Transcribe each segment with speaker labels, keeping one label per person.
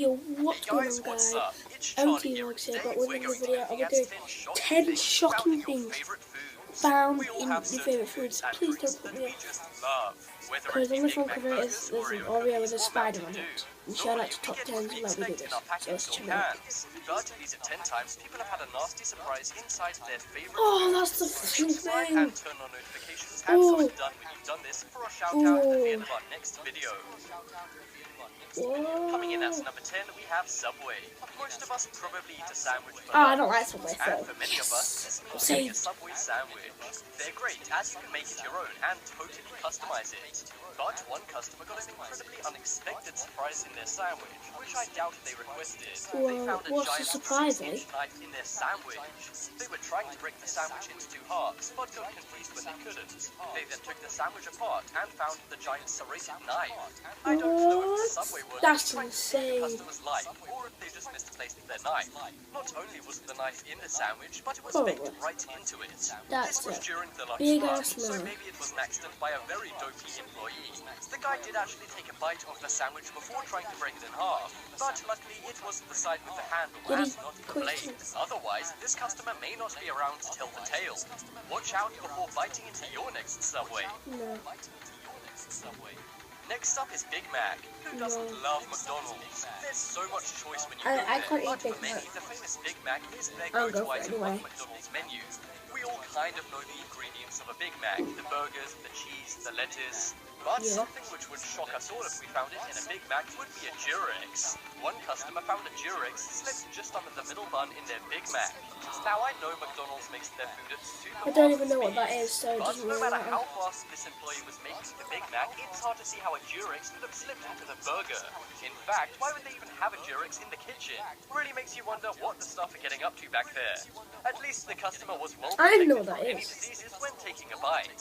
Speaker 1: Yo, what's going on, guys? OT Vlogs here, but with another video, and we're doing 10 shocking things found in your favourite foods. Please don't put me off, because on the front cover there's an Oreo with a spider on it. And she like to top 10s and let me do this, so let's check it out. Oh, that's the fucking thing! Oh! Oh! Whoa.
Speaker 2: Coming in at number 10, we have Subway. Most of us probably eat a sandwich for
Speaker 1: I don't like Subway, so
Speaker 2: and for many of us, this will be a Subway sandwich. They're great as you can make it your own and totally customize it. But one customer got an incredibly unexpected surprise in their sandwich, which I doubt they requested. They found a giant serrated knife in their sandwich. They were trying to break the sandwich into two halves, but got confused when they couldn't. They then took the sandwich apart and found the giant serrated knife. I don't know if the Subway
Speaker 1: that's insane.
Speaker 2: Customers like, or if they just misplaced their knife. Not only was the knife in the sandwich, but it was baked right into it.
Speaker 1: That's
Speaker 2: this was during the lunch
Speaker 1: big
Speaker 2: run,
Speaker 1: ass
Speaker 2: so maybe it was an accident by a very dopey employee. The guy did actually take a bite of the sandwich before trying to break it in half, but luckily it was the side with the handle and not the blade. Otherwise, this customer may not be around to tell the tale. Watch out before biting into your next Subway.
Speaker 1: No.
Speaker 2: Next up is Big Mac. Who doesn't love McDonald's? There's so much choice when you go
Speaker 1: I can't
Speaker 2: there,
Speaker 1: eat Big
Speaker 2: for many,
Speaker 1: Mac.
Speaker 2: the famous Big Mac is their
Speaker 1: I'll
Speaker 2: go-to
Speaker 1: go for it
Speaker 2: item
Speaker 1: anyway.
Speaker 2: on McDonald's menu. We all kind of know the ingredients of a Big Mac, the burgers, the cheese, the lettuce. But something which would shock us all if we found it in a Big Mac would be a Durex. One customer found a Durex slipped just under the middle bun in their Big Mac. Now I know McDonald's makes their food at super
Speaker 1: I don't even know what that is, so it
Speaker 2: but
Speaker 1: doesn't
Speaker 2: no
Speaker 1: really
Speaker 2: matter
Speaker 1: matter.
Speaker 2: how fast this employee was making the Big Mac, it's hard to see how a Durex could have slipped into the burger. In fact, why would they even have a Durex in the kitchen? Really makes you wonder what the staff are getting up to back there. At least the customer was well
Speaker 1: I don't know
Speaker 2: protected
Speaker 1: what
Speaker 2: from
Speaker 1: that
Speaker 2: any
Speaker 1: is.
Speaker 2: diseases when taking a bite.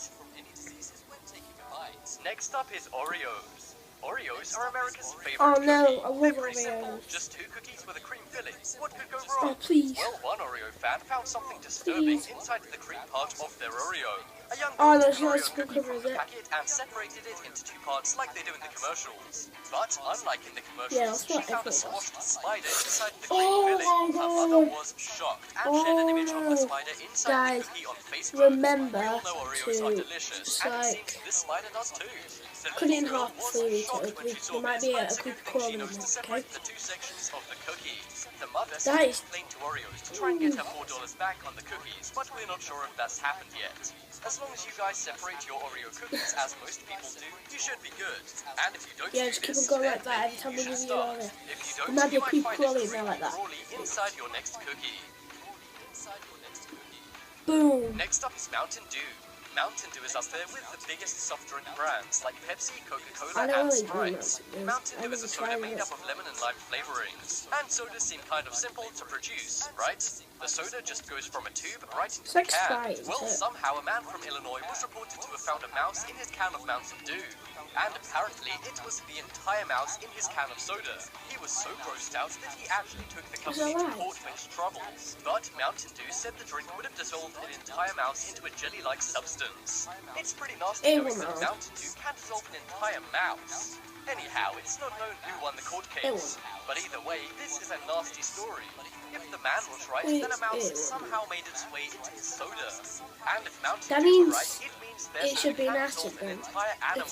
Speaker 2: Next up is Oreos. Oreos are America's favorite
Speaker 1: Oh no,
Speaker 2: cookie.
Speaker 1: I love
Speaker 2: They're pretty simple,
Speaker 1: Oreos.
Speaker 2: just 2 cookies with a cream filling. What could go
Speaker 1: Oh,
Speaker 2: wrong?
Speaker 1: please.
Speaker 2: Well, one Oreo fan found something disturbing
Speaker 1: Please.
Speaker 2: inside the cream part of their Oreo. A young
Speaker 1: Oh,
Speaker 2: girl
Speaker 1: there's
Speaker 2: took an
Speaker 1: no
Speaker 2: Oreo
Speaker 1: spoon
Speaker 2: cookie
Speaker 1: cover,
Speaker 2: from
Speaker 1: is
Speaker 2: the
Speaker 1: it?
Speaker 2: packet and separated it into 2 parts like they do in the commercials. But unlike in the
Speaker 1: Yeah,
Speaker 2: commercials,
Speaker 1: that's
Speaker 2: she
Speaker 1: what
Speaker 2: found a
Speaker 1: everyone
Speaker 2: squashed spider inside the cream
Speaker 1: Oh
Speaker 2: filling.
Speaker 1: my
Speaker 2: Her mother
Speaker 1: God.
Speaker 2: was shocked and shared an image of the
Speaker 1: Oh,
Speaker 2: spider inside
Speaker 1: guys,
Speaker 2: the cookie on Facebook.
Speaker 1: remember
Speaker 2: We all know Oreos are
Speaker 1: to
Speaker 2: delicious,
Speaker 1: just
Speaker 2: and it
Speaker 1: like
Speaker 2: seems this spider does too. The
Speaker 1: cut it in
Speaker 2: little
Speaker 1: half
Speaker 2: girl was
Speaker 1: before you eat
Speaker 2: shocked
Speaker 1: it.
Speaker 2: when she saw
Speaker 1: There might
Speaker 2: this,
Speaker 1: be
Speaker 2: but
Speaker 1: a
Speaker 2: it's a
Speaker 1: creepy
Speaker 2: good thing
Speaker 1: crawl
Speaker 2: she
Speaker 1: in
Speaker 2: knows to
Speaker 1: it, okay?
Speaker 2: separate the 2 sections of the cookie. The mother
Speaker 1: That
Speaker 2: simply
Speaker 1: is-
Speaker 2: complained to Oreos to try and get her $4 back on the cookies, but we're not sure if that's happened yet. As long as you guys separate your Oreo cookies, as most people do, you should be good. And if you don't
Speaker 1: Yeah,
Speaker 2: do
Speaker 1: just keep
Speaker 2: this,
Speaker 1: on going
Speaker 2: then
Speaker 1: like that every
Speaker 2: maybe
Speaker 1: time
Speaker 2: you
Speaker 1: we
Speaker 2: should
Speaker 1: give you
Speaker 2: start.
Speaker 1: an Oreo.
Speaker 2: If you
Speaker 1: There
Speaker 2: don't,
Speaker 1: might be
Speaker 2: you
Speaker 1: a
Speaker 2: might
Speaker 1: creepy
Speaker 2: find
Speaker 1: crawly
Speaker 2: a
Speaker 1: in there like that.
Speaker 2: crawly inside your next cookie.
Speaker 1: Boom.
Speaker 2: Next up is Mountain Dew. Mountain Dew is up there with the biggest soft drink brands like Pepsi, Coca-Cola,
Speaker 1: I don't
Speaker 2: and
Speaker 1: really do
Speaker 2: Sprite.
Speaker 1: Mountain Dew.
Speaker 2: Mountain
Speaker 1: I
Speaker 2: Dew is
Speaker 1: never
Speaker 2: a soda
Speaker 1: tried
Speaker 2: made
Speaker 1: it.
Speaker 2: up of lemon and lime flavorings. And sodas seem kind of simple to produce, right? The soda just goes from a tube right into
Speaker 1: It's
Speaker 2: the
Speaker 1: like
Speaker 2: can.
Speaker 1: Sprite,
Speaker 2: Well,
Speaker 1: isn't it?
Speaker 2: somehow a man from Illinois was reported to have found a mouse in his can of Mountain Dew. And apparently it was the entire mouse in his can of soda. He was so grossed out that he actually took the company to
Speaker 1: right?
Speaker 2: court for his troubles. But Mountain Dew said the drink would have dissolved an entire mouse into a jelly-like substance. It's pretty nasty knowing that Mountain Dew can dissolve an entire mouse. Anyhow, it's not known who won the court case. But either way, this is a nasty story. If the man was right, then a mouse somehow made its way into his soda. And if Mountain
Speaker 1: That
Speaker 2: Dew were
Speaker 1: means
Speaker 2: right, it means their
Speaker 1: it should
Speaker 2: soda
Speaker 1: be an
Speaker 2: can
Speaker 1: acid
Speaker 2: dissolve an
Speaker 1: then.
Speaker 2: entire animal.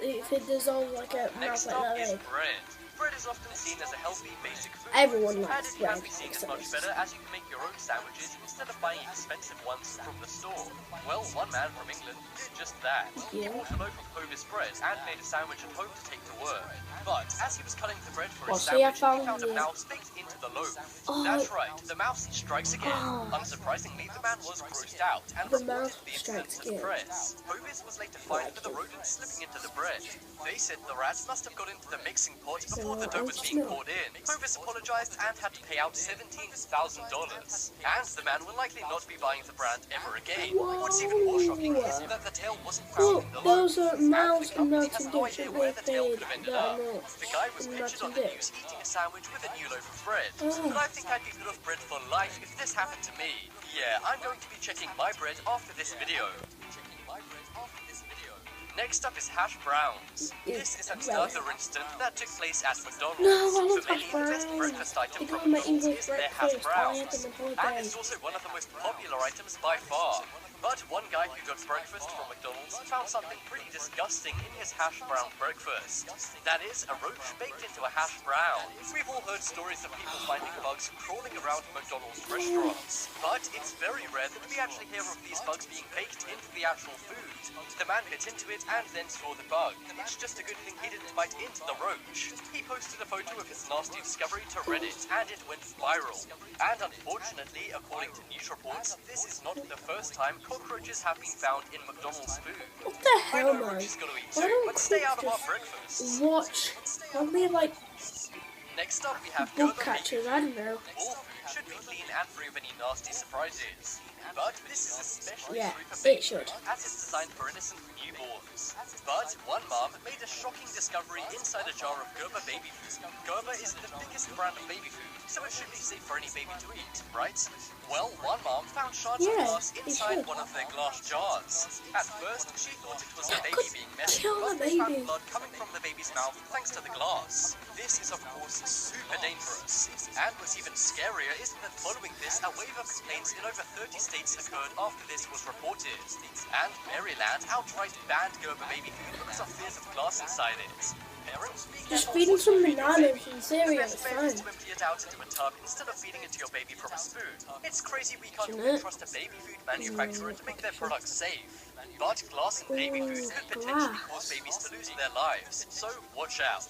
Speaker 1: If it dissolves like a mouse
Speaker 2: Next
Speaker 1: like
Speaker 2: up
Speaker 1: that,
Speaker 2: is
Speaker 1: then
Speaker 2: bread. Bread is often seen as a healthy, basic food.
Speaker 1: everyone
Speaker 2: And
Speaker 1: likes
Speaker 2: it can
Speaker 1: bread.
Speaker 2: be seen as
Speaker 1: except
Speaker 2: much
Speaker 1: us.
Speaker 2: better as you can make your own sandwiches instead of buying expensive ones from the store. Well, one man from England did just that. He
Speaker 1: Yeah.
Speaker 2: bought a loaf of Hovis bread and made a sandwich at home to take to work. But as he was cutting the bread for his
Speaker 1: So you
Speaker 2: sandwich, he
Speaker 1: found
Speaker 2: found a
Speaker 1: the-
Speaker 2: mouse baked into the loaf.
Speaker 1: Oh.
Speaker 2: That's right, the mouse strikes again.
Speaker 1: Oh.
Speaker 2: Unsurprisingly, the man was grossed out and
Speaker 1: The
Speaker 2: reported
Speaker 1: mouse
Speaker 2: the
Speaker 1: strikes
Speaker 2: incident to the
Speaker 1: again.
Speaker 2: press. Hovis was later fined for the rodent slipping into the bread. They said the rats must have got into the mixing pot before the dough was being poured in. Hovis apologized and had to pay out $17,000. And the man will likely not be buying the brand ever again. What's even more shocking is that the tail wasn't found
Speaker 1: Look,
Speaker 2: in the loaf.
Speaker 1: those are
Speaker 2: And
Speaker 1: mouse
Speaker 2: the
Speaker 1: and
Speaker 2: company
Speaker 1: nuts
Speaker 2: has
Speaker 1: and
Speaker 2: no
Speaker 1: dips
Speaker 2: idea
Speaker 1: that
Speaker 2: where
Speaker 1: they
Speaker 2: the tail
Speaker 1: paid
Speaker 2: could have ended
Speaker 1: that
Speaker 2: up.
Speaker 1: are not
Speaker 2: The guy was
Speaker 1: in
Speaker 2: pictured
Speaker 1: nuts
Speaker 2: on
Speaker 1: and
Speaker 2: the
Speaker 1: dips.
Speaker 2: news eating a sandwich with a new loaf of bread.
Speaker 1: Oh.
Speaker 2: But I think I'd be good off bread for life if this happened to me. Yeah, I'm going to be checking my bread after this video. Next up is hash browns. This is another incident that took place at McDonald's.
Speaker 1: No, I love
Speaker 2: For many,
Speaker 1: hash
Speaker 2: the best
Speaker 1: browns.
Speaker 2: breakfast item
Speaker 1: They
Speaker 2: from
Speaker 1: go in my
Speaker 2: McDonald's
Speaker 1: English
Speaker 2: is their hash
Speaker 1: breakfast. I have
Speaker 2: browns.
Speaker 1: them on
Speaker 2: And
Speaker 1: holiday.
Speaker 2: it's also one of the most popular items by far. But one guy who got breakfast from McDonald's found something pretty disgusting in his hash brown breakfast. That is, a roach baked into a hash brown. We've all heard stories of people finding bugs crawling around McDonald's restaurants. But it's very rare that we actually hear of these bugs being baked into the actual food. The man bit into it and then saw the bug. It's just a good thing he didn't bite into the roach. He posted a photo of his nasty discovery to Reddit and it went viral. And unfortunately, according to news reports, this is not the first time cockroaches have been found in McDonald's food.
Speaker 1: What the
Speaker 2: I
Speaker 1: hell,
Speaker 2: know
Speaker 1: man?
Speaker 2: roaches gotta eat
Speaker 1: Why
Speaker 2: too,
Speaker 1: don't
Speaker 2: but stay out of our
Speaker 1: cooks
Speaker 2: breakfast.
Speaker 1: just watch? Why don't they have like
Speaker 2: Next up, we have
Speaker 1: bug
Speaker 2: Gerber
Speaker 1: catchers? I don't know.
Speaker 2: All food should be clean and free of any nasty surprises. But this is especially
Speaker 1: Yeah,
Speaker 2: true for
Speaker 1: it
Speaker 2: baby
Speaker 1: should.
Speaker 2: food, as it's designed for innocent newborns. But one mom made a shocking discovery inside a jar of Gerber baby food. Gerber is the biggest brand of baby food, so it should be safe for any baby to eat, right? Well, one mom found shards of
Speaker 1: Yeah,
Speaker 2: glass
Speaker 1: it
Speaker 2: inside
Speaker 1: should.
Speaker 2: one of their glass jars. At first, she thought it was the
Speaker 1: That
Speaker 2: baby
Speaker 1: could
Speaker 2: being messy,
Speaker 1: kill
Speaker 2: but
Speaker 1: the
Speaker 2: they found
Speaker 1: baby.
Speaker 2: blood coming from the baby's mouth thanks to the glass. This is, of course, super dangerous. And what's even scarier is that following this, a wave of complaints in over 30 states occurred after this was reported. And Maryland outright banned Gerber baby food because of fears of glass inside it. Parents, be
Speaker 1: Just
Speaker 2: careful
Speaker 1: feed them
Speaker 2: what you
Speaker 1: some
Speaker 2: feed your
Speaker 1: bananas
Speaker 2: baby.
Speaker 1: and
Speaker 2: The
Speaker 1: cereal.
Speaker 2: best
Speaker 1: It's
Speaker 2: bet
Speaker 1: fine.
Speaker 2: is to empty it out into a tub instead of feeding it to your baby from a spoon. It's crazy we can't
Speaker 1: Isn't
Speaker 2: even
Speaker 1: it?
Speaker 2: trust a baby food manufacturer to make their products safe. But glass in baby
Speaker 1: Ooh,
Speaker 2: food could potentially
Speaker 1: glass.
Speaker 2: cause babies to lose their lives. So watch out.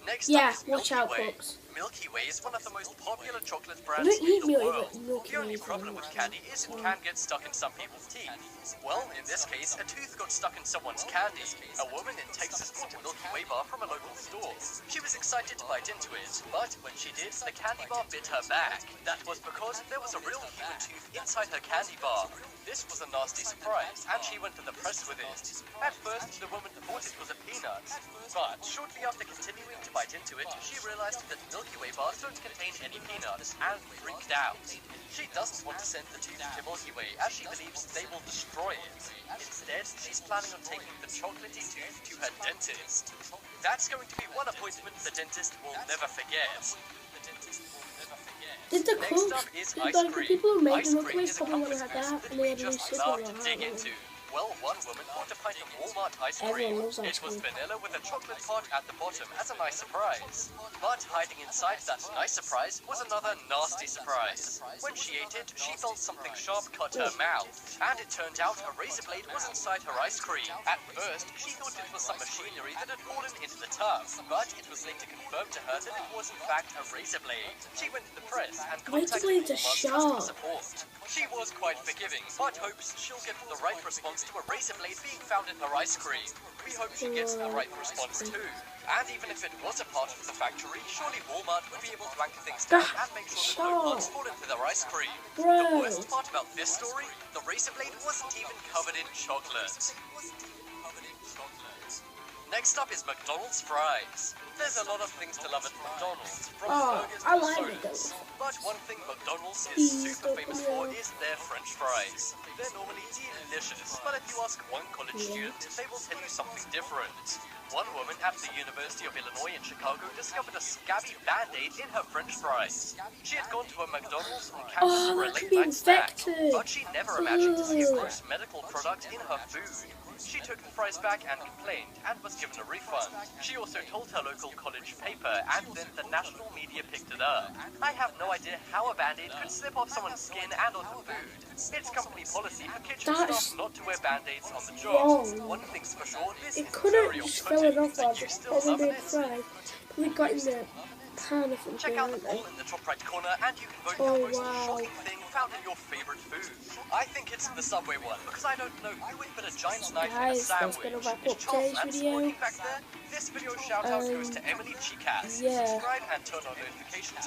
Speaker 2: Next
Speaker 1: Yeah,
Speaker 2: up is
Speaker 1: watch
Speaker 2: Milky
Speaker 1: out,
Speaker 2: Way.
Speaker 1: folks.
Speaker 2: Milky Way is one of the most popular chocolate
Speaker 1: I
Speaker 2: brands
Speaker 1: don't
Speaker 2: in
Speaker 1: eat
Speaker 2: the
Speaker 1: Milky
Speaker 2: world.
Speaker 1: Milky
Speaker 2: The only
Speaker 1: Ways
Speaker 2: problem
Speaker 1: very
Speaker 2: with
Speaker 1: much.
Speaker 2: candy is it can get stuck in some people's teeth. Well, in this case, a tooth got stuck in someone's candy. A woman in Texas bought a Milky Way bar from a local store. She was excited to bite into it, but when she did, the candy bar bit her back. That was because there was a real human tooth inside her candy bar. This was a nasty surprise, and she went to the press with it. At first, the woman thought it was a peanut, but shortly after continuing to bite into it, she realized that Milky Way bars don't contain any peanuts, and freaked out. She doesn't want to send the tooth to Milky Way, as she believes they will destroy it. Instead, she's planning on taking the chocolatey tooth to her dentist. That's going to be one appointment the dentist will never forget.
Speaker 1: Did the
Speaker 2: Next
Speaker 1: cooks,
Speaker 2: up is
Speaker 1: did
Speaker 2: ice
Speaker 1: like the
Speaker 2: cream.
Speaker 1: people who made
Speaker 2: Ice
Speaker 1: the Milky
Speaker 2: cream
Speaker 1: Ways
Speaker 2: is a
Speaker 1: probably would
Speaker 2: comfort
Speaker 1: have had
Speaker 2: food
Speaker 1: that,
Speaker 2: that
Speaker 1: and they
Speaker 2: we
Speaker 1: had a new
Speaker 2: just
Speaker 1: super
Speaker 2: love
Speaker 1: one.
Speaker 2: to dig into. Well, one woman bought a pint of Walmart ice cream.
Speaker 1: Everyone loves ice
Speaker 2: It was
Speaker 1: cream.
Speaker 2: vanilla with a chocolate part at the bottom as a nice surprise. But hiding inside that nice surprise was another nasty surprise. When she ate it, she felt something sharp cut her mouth. And it turned out a razor blade was inside her ice cream. At first, she thought it was some machinery that had fallen into the tub. But it was later confirmed to her that it was in fact a razor blade. She went to the press and
Speaker 1: Razor
Speaker 2: contacted
Speaker 1: blades are
Speaker 2: Walmart's customer
Speaker 1: sharp.
Speaker 2: support. She was quite forgiving, but hopes she'll get the right response to a razor blade being found in her ice cream. We hope she gets the right response too. And even if it was a part of the factory, surely Walmart would be able to anchor things down and make sure that no bugs fall into their ice cream. The
Speaker 1: Bro,
Speaker 2: worst part about this story, the razor blade wasn't even covered in chocolate. Next up is McDonald's fries. There's a lot of things to love at McDonald's, from burgers
Speaker 1: I
Speaker 2: to
Speaker 1: like
Speaker 2: sodas.
Speaker 1: McDonald's.
Speaker 2: But one thing McDonald's is
Speaker 1: Please
Speaker 2: super
Speaker 1: don't
Speaker 2: famous
Speaker 1: know.
Speaker 2: for is their French fries. They're normally delicious, but if you ask one college student, they will tell you something different. One woman at the University of Illinois in Chicago discovered a scabby band-aid in her French fries. She had gone to a McDonald's on campus for a
Speaker 1: that could
Speaker 2: late
Speaker 1: be
Speaker 2: night snack,
Speaker 1: infected.
Speaker 2: but she never imagined to see a gross medical product in her food. She took the fries back and complained, and was given a refund. She also told her local college paper, and then the national media picked it up. I have no idea how a band-aid could slip off someone's skin and onto food. It's company policy for kitchen
Speaker 1: That's
Speaker 2: staff not to wear band-aids on the job.
Speaker 1: wrong.
Speaker 2: One thing's for sure, this
Speaker 1: It
Speaker 2: is
Speaker 1: couldn't
Speaker 2: very
Speaker 1: just fill it
Speaker 2: off-putting.
Speaker 1: off like
Speaker 2: You
Speaker 1: it
Speaker 2: still
Speaker 1: probably
Speaker 2: loving
Speaker 1: did
Speaker 2: it?
Speaker 1: fry. We got in the pan or something,
Speaker 2: Check out the
Speaker 1: aren't
Speaker 2: poll
Speaker 1: they?
Speaker 2: in the top right corner and you can vote
Speaker 1: Oh,
Speaker 2: for the most
Speaker 1: wow.
Speaker 2: shocking thing found in your favorite food. I think it's the Subway one, because I don't know who would put a giant knife in a
Speaker 1: Guys, that's
Speaker 2: sandwich.
Speaker 1: gonna wrap
Speaker 2: Is
Speaker 1: up
Speaker 2: Charles
Speaker 1: today's
Speaker 2: Manson
Speaker 1: video.
Speaker 2: working back there? This video shout out goes to Emily Chikas.
Speaker 1: yeah.
Speaker 2: Subscribe and turn on notifications.